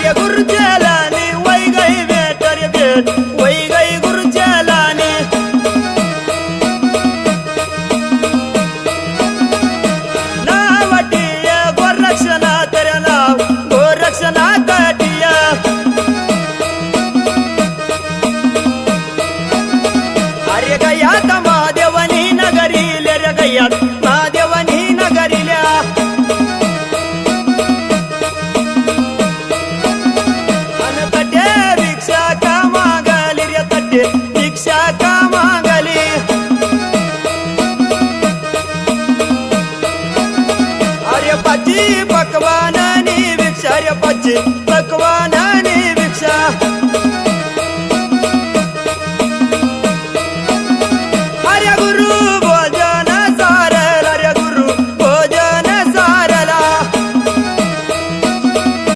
अरे गुरुचेलानी वै गई भेट रे भेट वै गई गुरुचेलानी नावटिया गोरक्षणा तेरे नाव गोरक्षणा कटिया अरे गया महादेवनी नगरी ले रे गया महादेवनी नगरील्या भिक्षा का मागली अरे पाची पकवान भिक्षा रे पाची पकवान